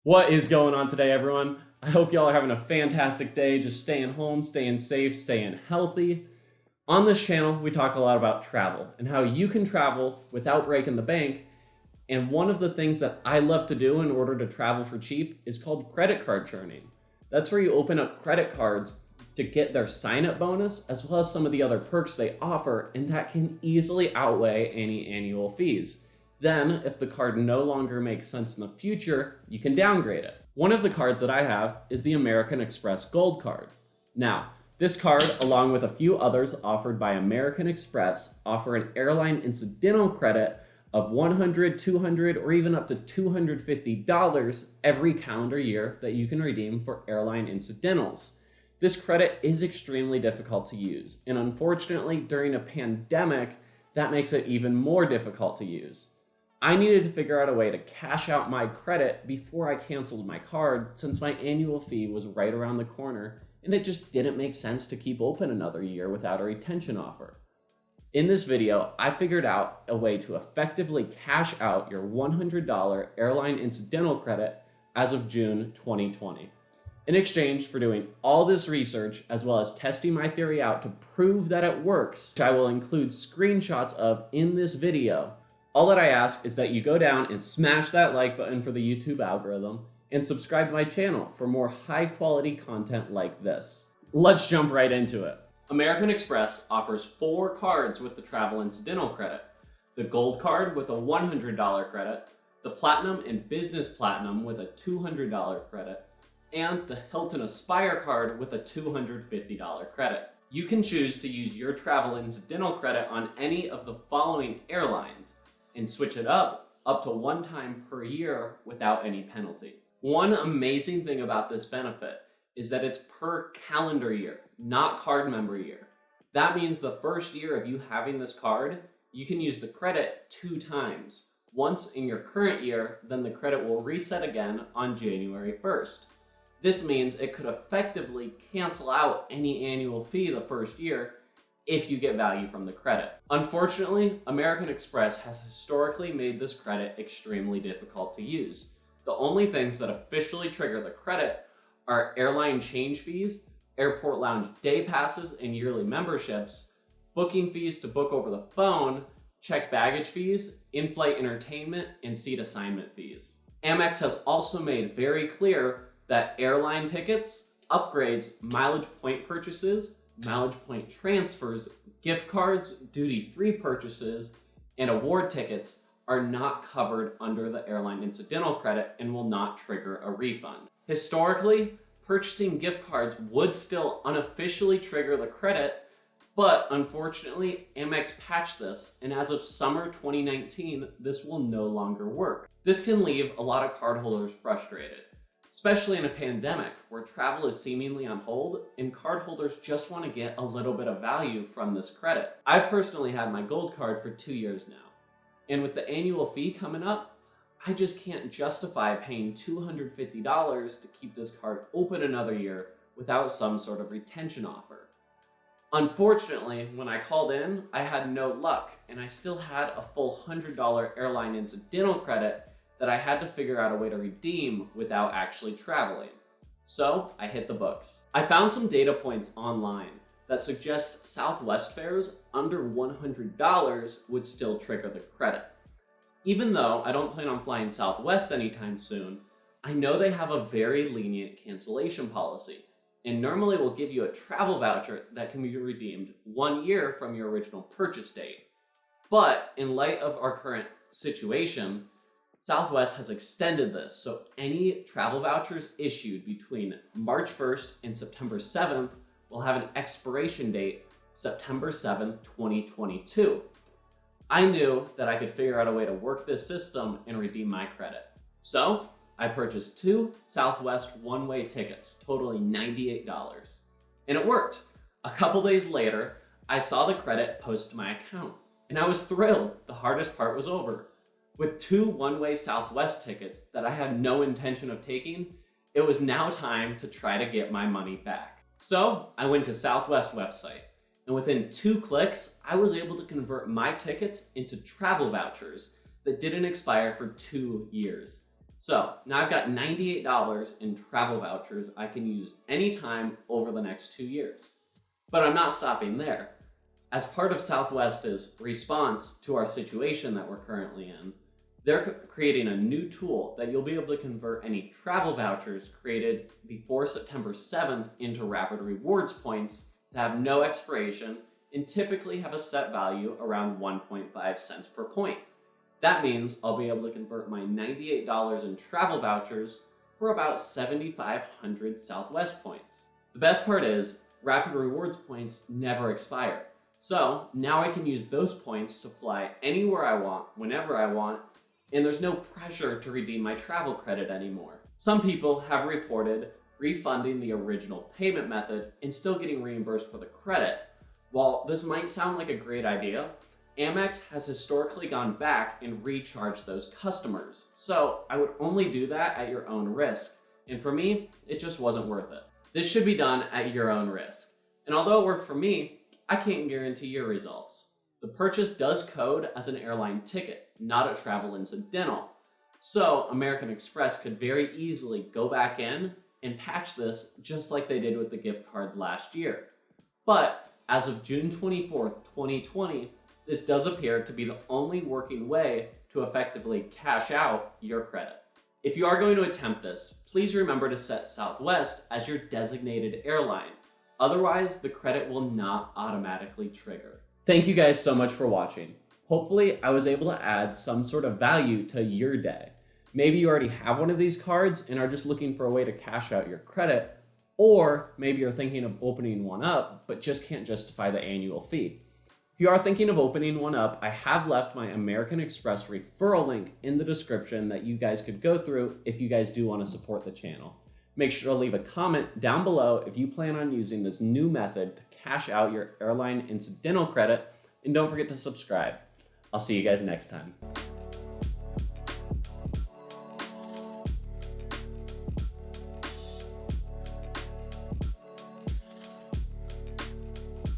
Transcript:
What is going on today, everyone? I hope y'all are having a fantastic day, just staying home, staying safe, staying healthy. On this channel, we talk a lot about travel and how you can travel without breaking the bank. And one of the things that I love to do in order to travel for cheap is called credit card churning. That's where you open up credit cards to get their sign-up bonus as well as some of the other perks they offer, and that can easily outweigh any annual fees. Then, if the card no longer makes sense in the future, you can downgrade it. One of the cards that I have is the American Express Gold Card. Now, this card, along with a few others offered by American Express, offer an airline incidental credit of $100, $200, or even up to $250 every calendar year that you can redeem for airline incidentals. This credit is extremely difficult to use, and unfortunately, during a pandemic, that makes it even more difficult to use. I needed to figure out a way to cash out my credit before I canceled my card, since my annual fee was right around the corner and it just didn't make sense to keep open another year without a retention offer. In this video, I figured out a way to effectively cash out your $100 airline incidental credit as of June 2020. In exchange for doing all this research, as well as testing my theory out to prove that it works, which I will include screenshots of in this video, all that I ask is that you go down and smash that like button for the YouTube algorithm and subscribe to my channel for more high quality content like this. Let's jump right into it. American Express offers 4 cards with the travel incidental credit: the Gold Card with a $100 credit, the Platinum and Business Platinum with a $200 credit, and the Hilton Aspire card with a $250 credit. You can choose to use your travel incidental credit on any of the following airlines and switch it up to 1 time per year without any penalty. One amazing thing about this benefit is that it's per calendar year, not card member year. That means the first year of you having this card, you can use the credit 2 times. Once in your current year, then the credit will reset again on January 1st. This means it could effectively cancel out any annual fee the first year if you get value from the credit. Unfortunately, American Express has historically made this credit extremely difficult to use. The only things that officially trigger the credit are airline change fees, airport lounge day passes and yearly memberships, booking fees to book over the phone, checked baggage fees, in-flight entertainment, and seat assignment fees. Amex has also made very clear that airline tickets, upgrades, mileage point purchases, mileage point transfers, gift cards, duty-free purchases, and award tickets are not covered under the airline incidental credit and will not trigger a refund. Historically, purchasing gift cards would still unofficially trigger the credit, but unfortunately, Amex patched this, and as of summer 2019, this will no longer work. This can leave a lot of cardholders frustrated, especially in a pandemic where travel is seemingly on hold and cardholders just want to get a little bit of value from this credit. I've personally had my Gold Card for 2 years now, and with the annual fee coming up, I just can't justify paying $250 to keep this card open another year without some sort of retention offer. Unfortunately, when I called in, I had no luck, and I still had a full $100 airline incidental credit that I had to figure out a way to redeem without actually traveling. So I hit the books. I found some data points online that suggest Southwest fares under $100 would still trigger the credit. Even though I don't plan on flying Southwest anytime soon, I know they have a very lenient cancellation policy and normally will give you a travel voucher that can be redeemed 1 year from your original purchase date. But in light of our current situation, Southwest has extended this, so any travel vouchers issued between March 1st and September 7th will have an expiration date September 7th, 2022. I knew that I could figure out a way to work this system and redeem my credit. So I purchased 2 Southwest one-way tickets, totaling $98. And it worked. A couple days later, I saw the credit post to my account, and I was thrilled. The hardest part was over. With 2 one-way Southwest tickets that I had no intention of taking, it was now time to try to get my money back. So I went to Southwest website, and within 2 clicks, I was able to convert my tickets into travel vouchers that didn't expire for 2 years. So now I've got $98 in travel vouchers I can use anytime over the next 2 years. But I'm not stopping there. As part of Southwest's response to our situation that we're currently in, they're creating a new tool that you'll be able to convert any travel vouchers created before September 7th into Rapid Rewards points to have no expiration and typically have a set value around 1.5 cents per point. That means I'll be able to convert my $98 in travel vouchers for about 7,500 Southwest points. The best part is, Rapid Rewards points never expire. So now I can use those points to fly anywhere I want, whenever I want, and there's no pressure to redeem my travel credit anymore. Some people have reported refunding the original payment method and still getting reimbursed for the credit. While this might sound like a great idea, Amex has historically gone back and recharged those customers. So I would only do that at your own risk. And for me, it just wasn't worth it. This should be done at your own risk. And although it worked for me, I can't guarantee your results. The purchase does code as an airline ticket, not a travel incidental. So American Express could very easily go back in and patch this just like they did with the gift cards last year. But as of June 24th, 2020, this does appear to be the only working way to effectively cash out your credit. If you are going to attempt this, please remember to set Southwest as your designated airline. Otherwise, the credit will not automatically trigger. Thank you guys so much for watching. Hopefully, I was able to add some sort of value to your day. Maybe you already have one of these cards and are just looking for a way to cash out your credit, or maybe you're thinking of opening one up, but just can't justify the annual fee. If you are thinking of opening one up, I have left my American Express referral link in the description that you guys could go through if you guys do want to support the channel. Make sure to leave a comment down below if you plan on using this new method to cash out your airline incidental credit, and don't forget to subscribe. I'll see you guys next time.